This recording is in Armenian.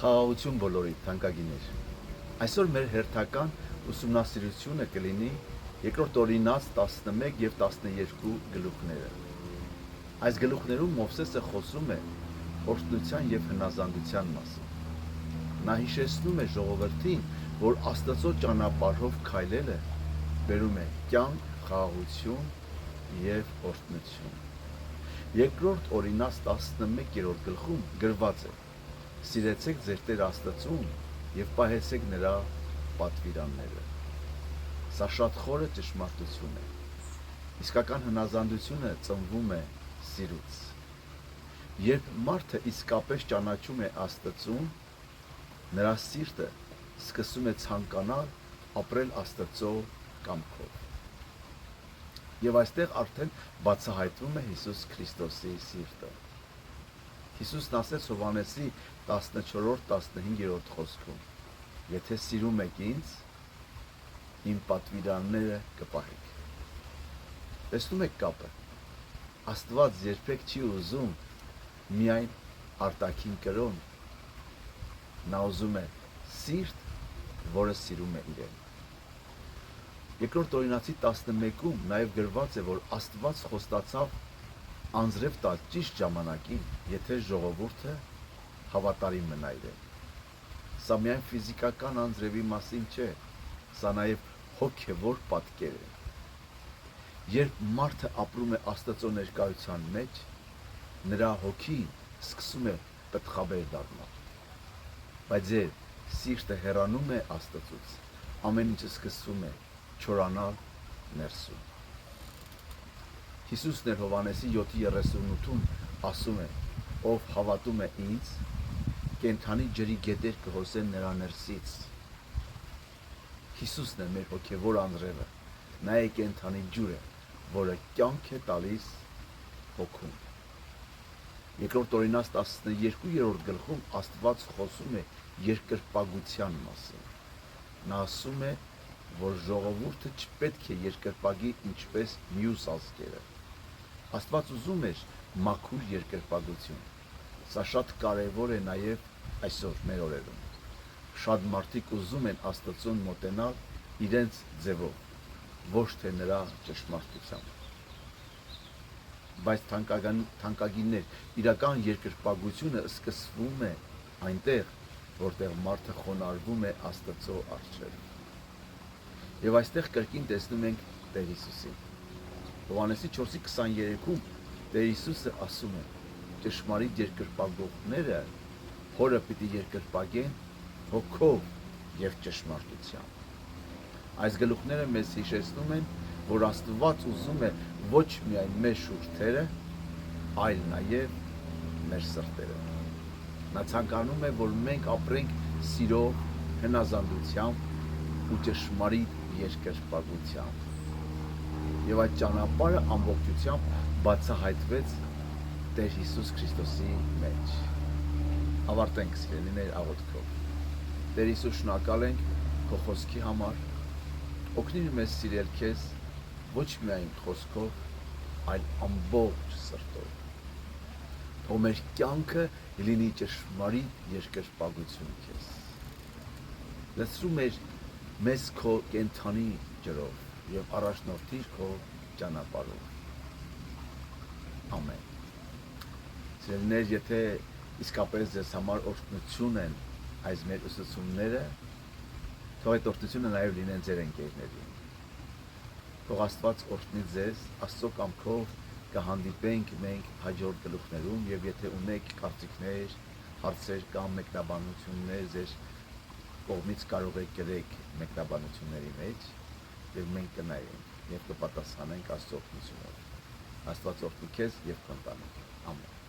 Խաղաղություն բոլորի թանկագիներ։ Այսօր մեր հերթական ուսումնասիրությունը կլինի երկրորդ օրինաց 11 եւ 12 գլուխները։ Այս գլուխներում Մովսեսը խոսում է օրհնության եւ հնազանդության մասին։ Նա հիշեցնում է ժողովրդին, որ Աստծո ճանապարհով քայլելը բերում է կյանք, խաղաղություն եւ օրհնություն։ Երկրորդ օրինաց 11-րդ գլխում գրված է. Սիրեցեք ձեր Տեր Աստծուն եւ պահեցեք նրա պատվիրանները։ Սա շատ խորը ճշմարտություն է։ Իսկական հնազանդությունը ծնվում է սիրուց։ Երբ մարդը իսկապես ճանաչում է Աստծուն, նրա սիրտը սկսում է ցանկանալ ապրել Աստծո կամքով։ Եվ այստեղ արդեն բացահայտվում է Հիսուս Քրիստոսի սիրտը։ Հիսուսն ասեց Հովհաննեսի 14-15 խոսքում. Եթե սիրում եք ինձ, իմ պատվիրանները կպահեք։ Տեսնում եք կապը։ Աստված երբեք չի ուզում միայն արտաքին կրոն, նա ուզում է սիրտ, որը սիրում է իրեն։ Երկրորդ օրինացի 11-ում նաև գրված է, որ Աստված խոստացավ անձրև տալ ճիշտ ժամանակին, եթե ժողովուրդը հավատարիմ մնա իրեն։ Սա միայն ֆիզիկական անձրևի մասին չէ, սա նաև հոգևոր պատկեր է։ Երբ մարդը ապրում է Աստծո ներկայության մեջ, նրա հոգին սկսում է պտղաբեր դառնալ։ Բայց երբ սիրտը հեռանում է Աստծուց, ամեն ինչը սկսում է չորանալ ներսում։ Հիսուսն էր Հովհաննեսի 7:38-ում ասում է. ով հավատում է ինձ, կենդանի ջրի գետեր կհոսեն նրա ներսից։ Հիսուսն է մեր հոգևոր անձրևը, նա է կենդանի ջուրը, որը կյանք է տալիս հոգուն։ Երկրորդ օրինաց 12-րդ գլխում Աստված խոսում է երկրպագության մասին։ Նա ասում է, որ ժողովուրդը չպետք է երկրպագի ինչպես մյուս ազգերը։ Աստված ուզում էր մաքուր երկրպագություն։ Սա շատ կարևոր է նաև այսօր մեր օրերում։ Շատ մարդիկ ուզում են Աստծուն մոտենալ իրենց ձևով, ոչ թե նրա ճշմարտությամբ։ Բայց թանկագիններ, իրական երկրպագությունը սկսվում է այնտեղ, որտեղ մարդը խոնարհվում է Աստծո առջև։ Եվ այստեղ կրկին տեսնում ենք Տեր Հիսուսին։ Հովհաննեսի 4:23-ում Տեր Հիսուսը ասում է. ճշմարիտ երկրպագողները Հորը պիտի երկրպագեն հոգով եւ ճշմարտությամբ։ Այս գլուխները մեզ հիշեցնում են, որ Աստված ուզում է ոչ միայն մեր շուրթերը, այլ նաև մեր սրտերը։ Նա ցանկանում է, որ մենք ապրենք սիրով, հնազանդությամբ ու ճշմարիտ երկրպագությամբ։ Եվ այդ ճանապարհը ամբողջությամբ բացահայտվեց Տեր Հիսուս Քրիստոսի մեջ։ Ավարտենք սիրելիներ աղոթքով։ Տեր Հիսուս, շնորհակալ ենք քո խոսքի համար։ Օգնիր մեզ սիրել քեզ ոչ միայն խոսքով, այլ ամբողջ սրտով։ Թող մեր կյանքը լինի ճշմարիտ երկրպագություն քեզ։ Լցրու մեզ քո կենդանի ջրով եւ առաջնորդիր քո ճանապարհով։ Ամեն։ Սիրելիներ, եթե իսկապես ձեզ համար օրհնություն են այս մեր ուսուցումները, թող այդ օրհնությունը նաև լինեն ձեր ընկերներին։ Թող Աստված օրհնի ձեզ, Աստծո կամքով կհանդիպենք մենք հաջորդ գլուխներում, եւ եթե ունեք կարծիքներ, հարցեր կամ մեկնաբանություններ, ձեր կողմից կարող եք գրել մեկնաբանությունների մեջ, եւ մենք կնայենք եւ կպատասխանենք Աստծո օգնությունով։ Աստված օրհնի քեզ եւ քո ընտանիքը։ Ամեն։